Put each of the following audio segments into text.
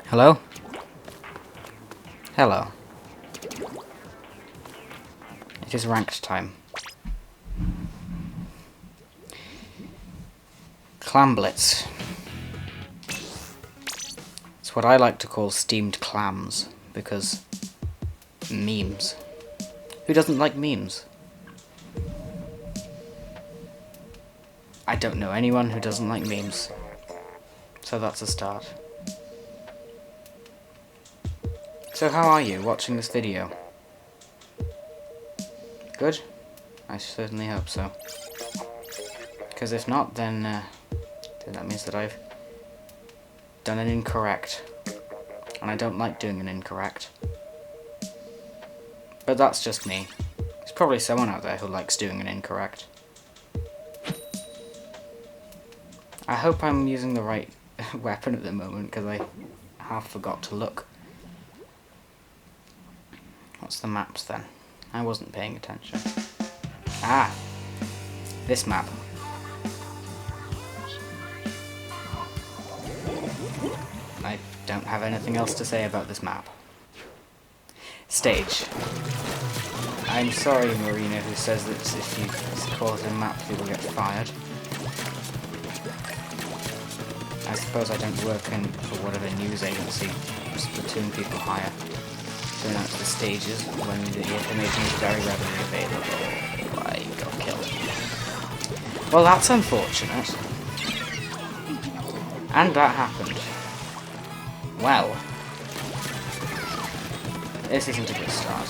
Hello? Hello. It is ranked time. Clam Blitz. It's what I like to call steamed clams, because memes. Who doesn't like memes? I don't know anyone who doesn't like memes. So that's a start. So how are you watching this video? Good? I certainly hope so. Because if not, then that means that I've done an incorrect. And I don't like doing an incorrect. But that's just me. There's probably someone out there who likes doing an incorrect. I hope I'm using the right weapon at the moment, because I half forgot to look. What's the maps then? I wasn't paying attention. Ah! This map. I don't have anything else to say about this map. Stage. I'm sorry, Marina, who says that if you call it a map, you will get fired. I suppose I don't work for whatever news agency Splatoon people hire to announce the stages when the information is very readily available. I got killed. Well, that's unfortunate. And that happened. Well, this isn't a good start.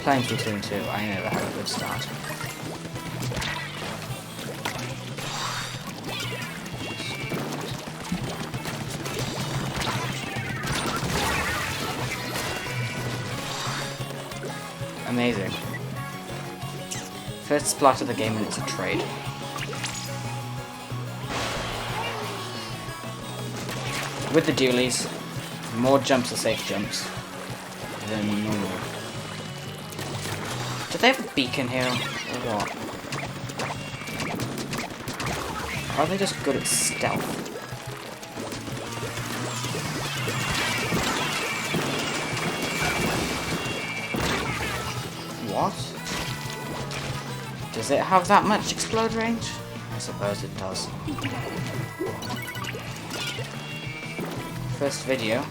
Playing Splatoon 2, I never had a good start. Amazing. First splat of the game and it's a trade. With the dualies, more jumps are safe jumps than normal. Do they have a beacon here, or what? Are they just good at stealth? What? Does it have that much explode range? I suppose it does. First video.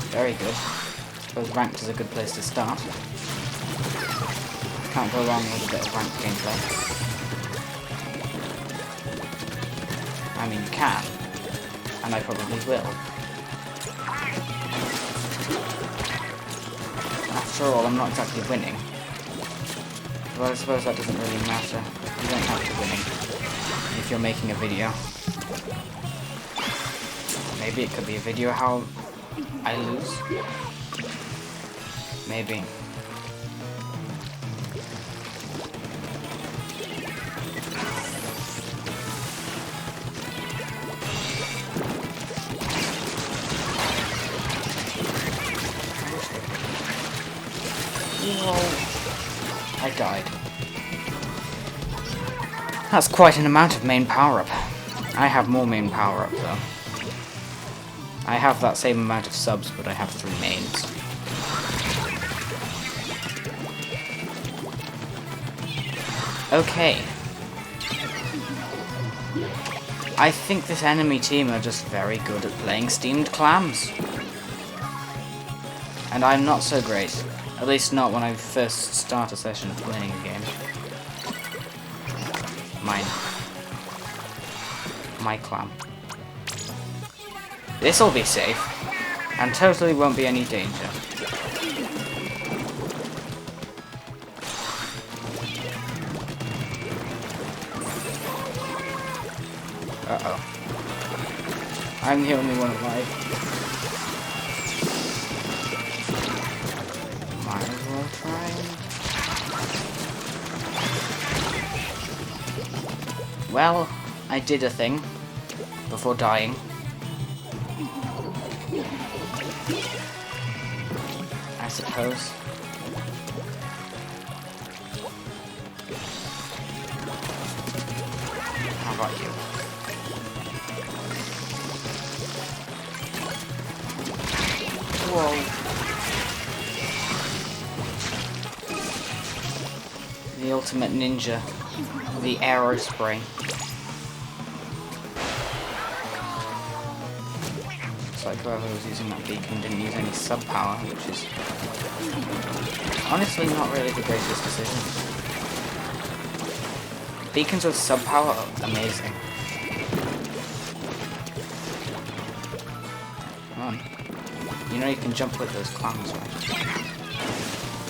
Very good. I suppose ranked is a good place to start. Can't go wrong with a bit of ranked gameplay. I mean, you can. And I probably will. After all, I'm not exactly winning. Well, I suppose that doesn't really matter. You don't have to winning if you're making a video. Maybe it could be a video how I lose. Maybe. Whoa. I died. That's quite an amount of main power-up. I have more main power-up though. I have that same amount of subs, but I have 3 mains. Okay. I think this enemy team are just very good at playing steamed clams. And I'm not so great. At least not when I first start a session of playing a game. My clam. This'll be safe, and totally won't be any danger. Uh-oh. I'm the only one alive. Might as well try. Well, I did a thing before dying. I suppose. How about you? Whoa. The ultimate ninja. The arrow spray. It's like whoever was using that beacon didn't use any sub power, which is honestly not really the greatest decision. Beacons with sub power are amazing. Come on. You know you can jump with those clams, right?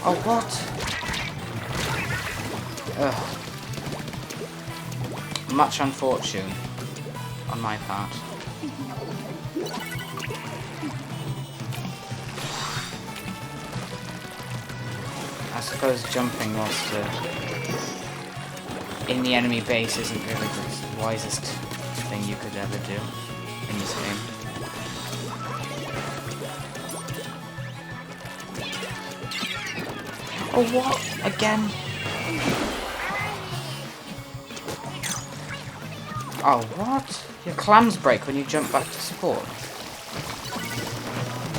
Oh, what? Ugh. Much unfortune on my part. I suppose jumping whilst in the enemy base isn't really the wisest thing you could ever do in this game. Oh, what? Again? Oh, what? Your clams break when you jump back to spawn.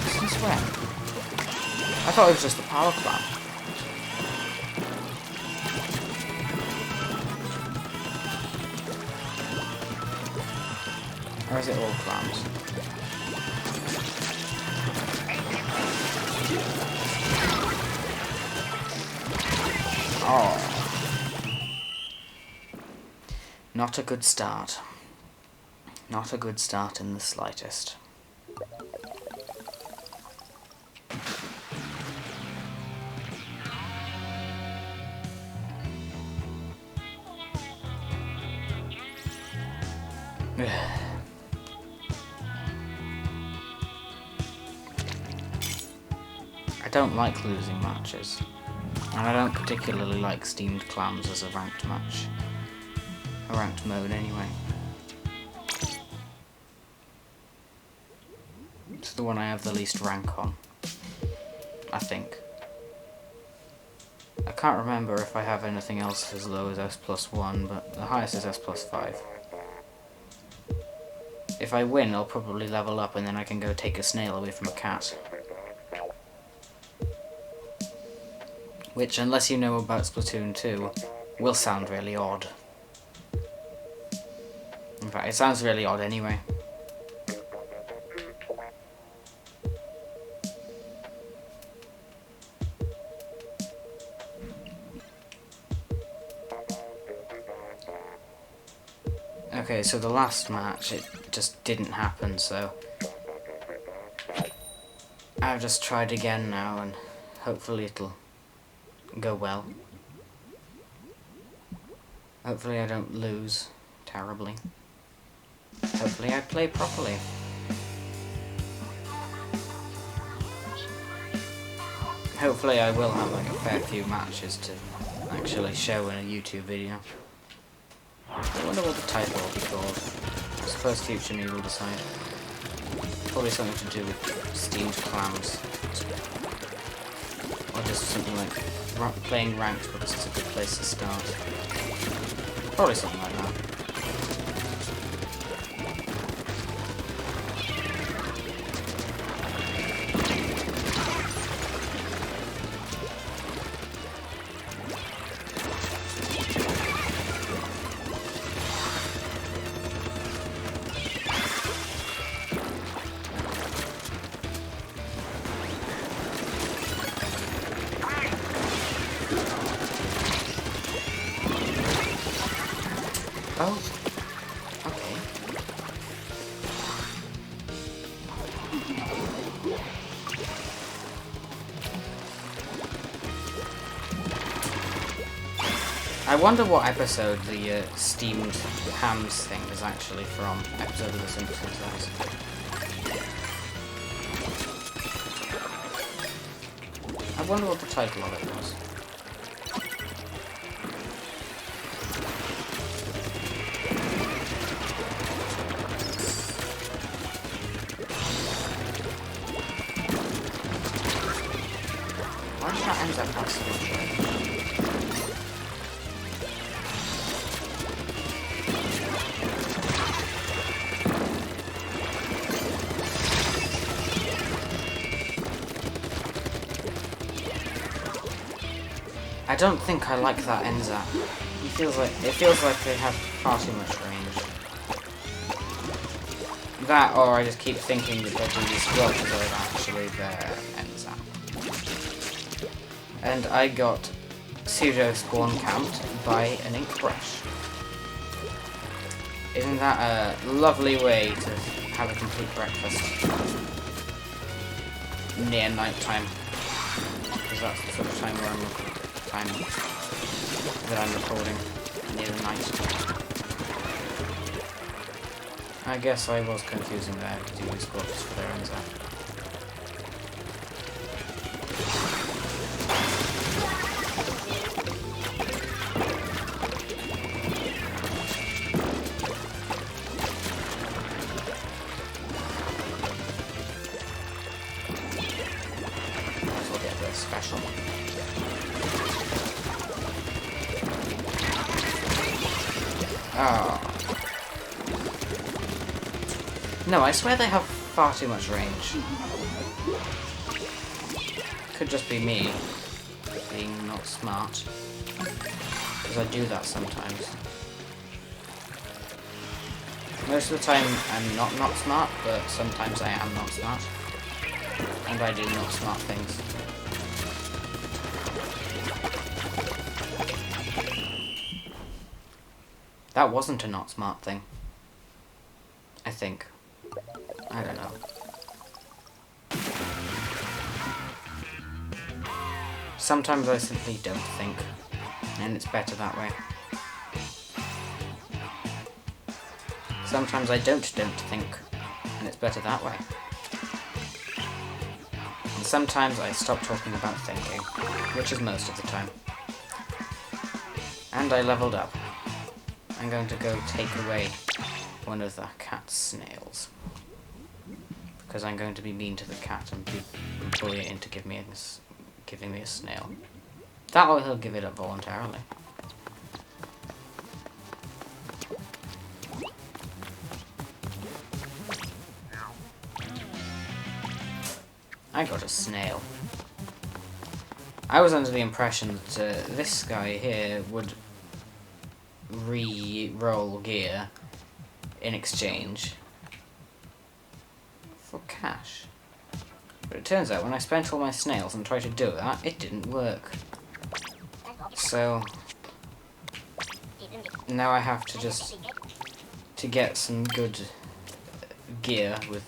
Since when? I thought it was just the power clam. Or is it all clams? Oh. Not a good start. Not a good start in the slightest. I don't like losing matches, and I don't particularly like steamed clams as a ranked match. A ranked mode anyway. It's the one I have the least rank on, I think. I can't remember if I have anything else as low as S+1, but the highest is S+5. If I win, I'll probably level up and then I can go take a snail away from a cat. Which, unless you know about Splatoon 2, will sound really odd. In fact, it sounds really odd anyway. Okay, so the last match, it just didn't happen, so I've just tried again now, and hopefully it'll go well. Hopefully I don't lose terribly. Hopefully I play properly. Hopefully I will have like a fair few matches to actually show in a YouTube video. I wonder what the title will be called. I suppose future me will decide. Probably something to do with steamed clams. Or just something like playing ranked because it's a good place to start. Probably something like that. Oh, okay. I wonder what episode the steamed hams thing is actually from. Episode of The Simpsons, that is. I wonder what the title of it was. Why did that end up accidentally? I don't think I like that Enzap. It feels like they have far too much range. That, or I just keep thinking that they're these Squelches are actually their Enzap. And I got pseudo spawn camped by an ink brush. Isn't that a lovely way to have a complete breakfast near night time? Because that's the sort of time where I'm recording near the night. I guess I was confusing there because you use Squelches for their Enzap. Special. Oh. No, I swear they have far too much range. Could just be me being not smart. Because I do that sometimes. Most of the time I'm not smart, but sometimes I am not smart. And I do not smart things. That wasn't a not smart thing. I think. I don't know. Sometimes I simply don't think, and it's better that way. Sometimes I don't think, and it's better that way. And sometimes I stop talking about thinking, which is most of the time. And I leveled up. I'm going to go take away one of the cat's snails. Because I'm going to be mean to the cat and bully it into giving me a snail. That way he'll give it up voluntarily. I got a snail. I was under the impression that this guy here would re-roll gear in exchange for cash. But it turns out when I spent all my snails and tried to do that, it didn't work. So now I have to just to get some good gear with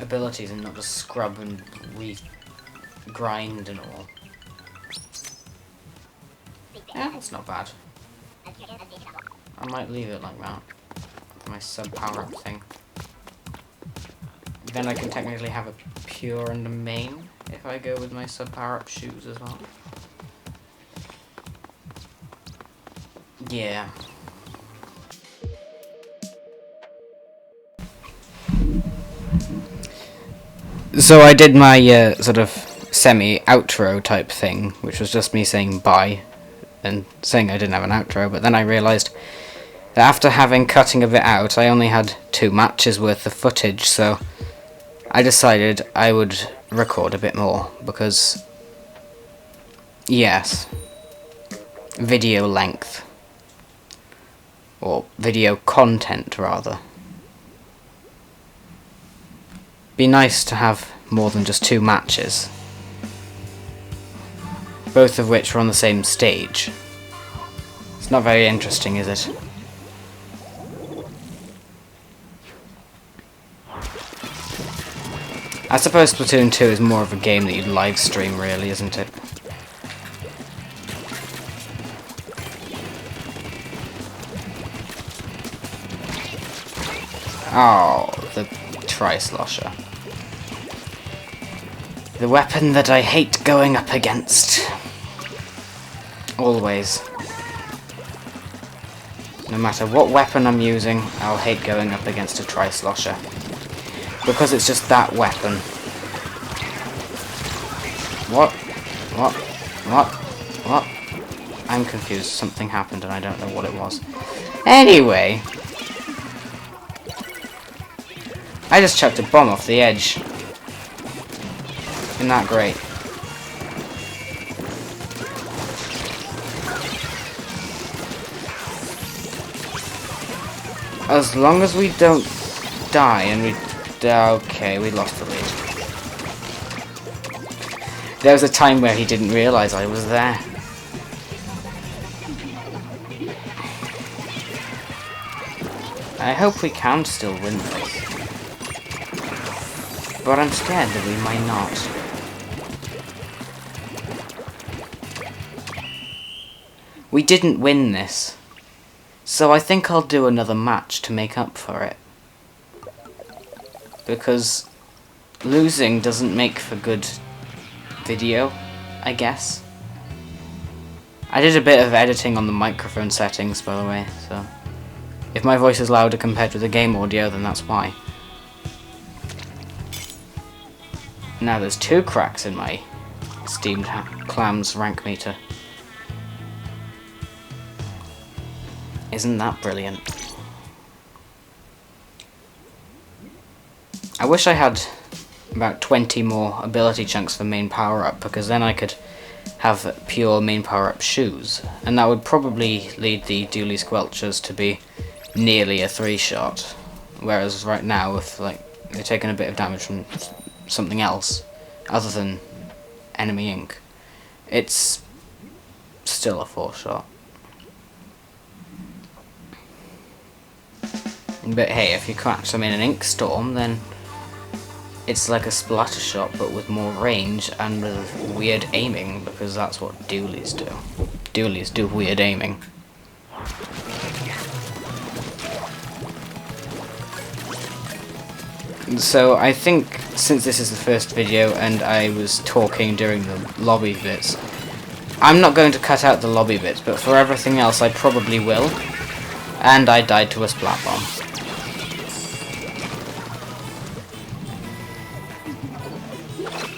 abilities and not just scrub and grind and all. Yeah, that's not bad. I might leave it like that. My sub power-up thing. Then I can technically have a pure and a main if I go with my sub power-up shoes as well. Yeah. So I did my sort of semi-outro type thing, which was just me saying bye and saying I didn't have an outro, but then I realised that after cutting a bit out, I only had 2 matches worth of footage, so I decided I would record a bit more, because, yes, video length, or video content rather. Be nice to have more than just 2 matches, both of which were on the same stage. It's not very interesting, is it? I suppose Splatoon 2 is more of a game that you'd live stream, really, isn't it? Oh, the Tri-Slosher. The weapon that I hate going up against. Always. No matter what weapon I'm using, I'll hate going up against a Tri-Slosher. Because it's just that weapon. What? I'm confused. Something happened and I don't know what it was. Anyway. I just chucked a bomb off the edge. Isn't that great? As long as we don't die and we... Okay, we lost the lead. There was a time where he didn't realise I was there. I hope we can still win this. But I'm scared that we might not. We didn't win this. So I think I'll do another match to make up for it. Because losing doesn't make for good video, I guess. I did a bit of editing on the microphone settings, by the way, so if my voice is louder compared to the game audio, then that's why. Now there's 2 cracks in my Steamed Clams rank meter. Isn't that brilliant? I wish I had about 20 more ability chunks for main power-up, because then I could have pure main power-up shoes, and that would probably lead the Dooley Squelchers to be nearly a 3-shot, whereas right now, if like they're taking a bit of damage from something else other than enemy ink, it's still a 4-shot. But hey, if you catch them in an ink storm, then it's like a splatter shot, but with more range and with weird aiming, because that's what Doolies do. Doolies do weird aiming. So I think, since this is the first video and I was talking during the lobby bits, I'm not going to cut out the lobby bits, but for everything else I probably will. And I died to a splat bomb.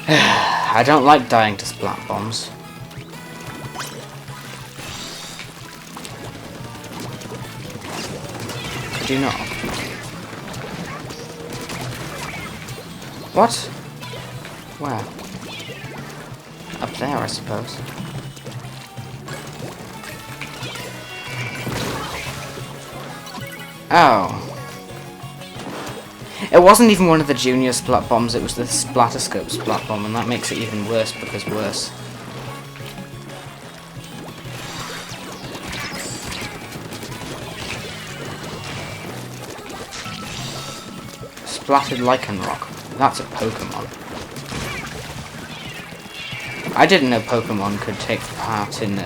I don't like dying to splat bombs. Could you not? What? Where? Up there, I suppose. Oh. It wasn't even one of the junior splat bombs, it was the Splatterscope splat bomb, and that makes it even worse because worse. Splattered Lycanroc. That's a Pokemon. I didn't know Pokemon could take part in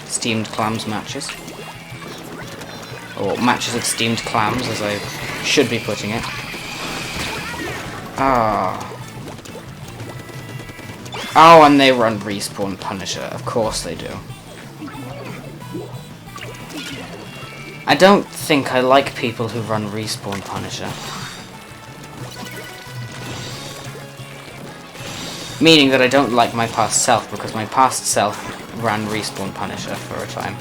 Steamed Clams matches. Or matches of Steamed Clams, as I should be putting it. Ah. Oh, and they run Respawn Punisher. Of course they do. I don't think I like people who run Respawn Punisher. Meaning that I don't like my past self, because my past self ran Respawn Punisher for a time.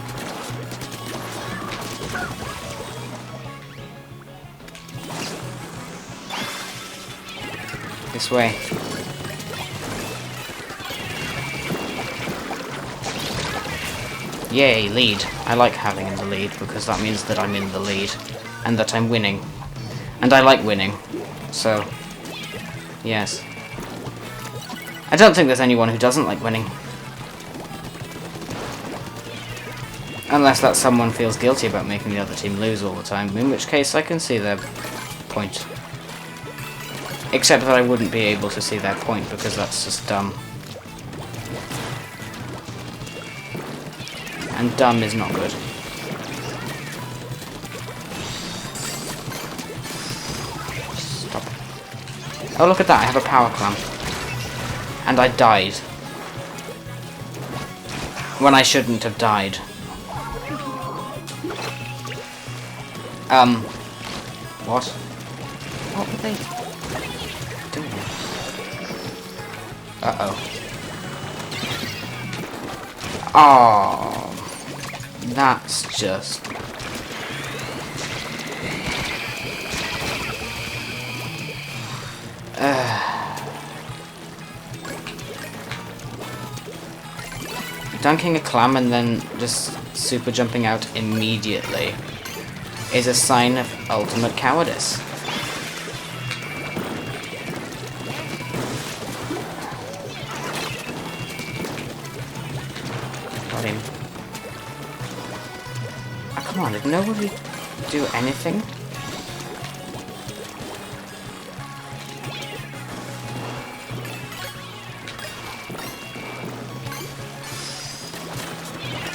This way. Yay, lead. I like having in the lead, because that means that I'm in the lead, and that I'm winning. And I like winning, so yes. I don't think there's anyone who doesn't like winning. Unless that someone feels guilty about making the other team lose all the time, in which case I can see their point. Except that I wouldn't be able to see their point, because that's just dumb. And dumb is not good. Stop. Oh, look at that, I have a power clamp. And I died. When I shouldn't have died. What? What were they doing? Uh-oh. Oh, that's just... Dunking a clam and then just super jumping out immediately. is a sign of ultimate cowardice. Got him. Oh, come on, did nobody do anything?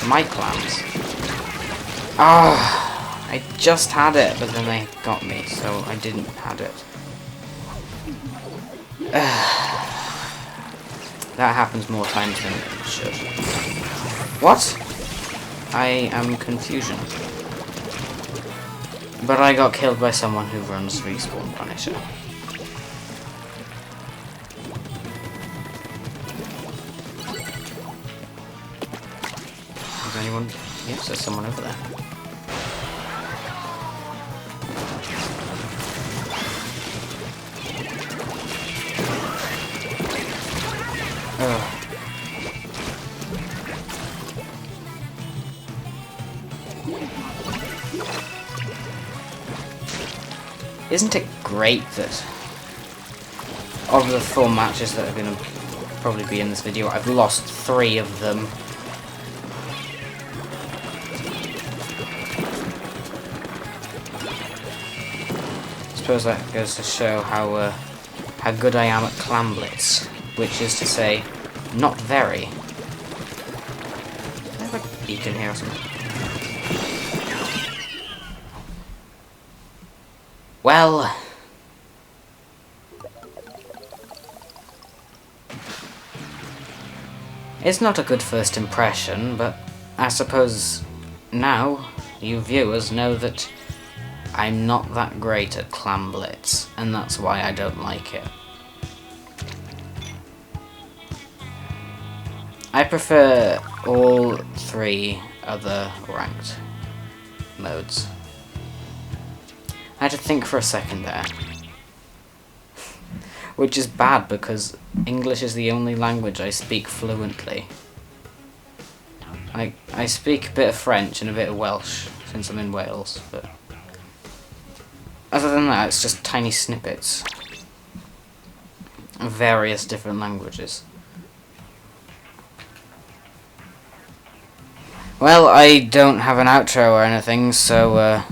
My clams. Ah, I just had it, but then they got me, so I didn't had it. That happens more times than it should. What? I am confusion. But I got killed by someone who runs Respawn Punisher. Is anyone? Yes, there's someone over there. Ugh. Isn't it great that of the 4 matches that are going to probably be in this video, I've lost 3 of them. I suppose that goes to show how good I am at clam blitz, which is to say, not very. Is there like a beacon here or something? Well, it's not a good first impression, but I suppose now you viewers know that I'm not that great at clam blitz, and that's why I don't like it. I prefer all 3 other ranked modes. I had to think for a second there. Which is bad because English is the only language I speak fluently. I speak a bit of French and a bit of Welsh since I'm in Wales, but other than that it's just tiny snippets of various different languages. Well, I don't have an outro or anything, so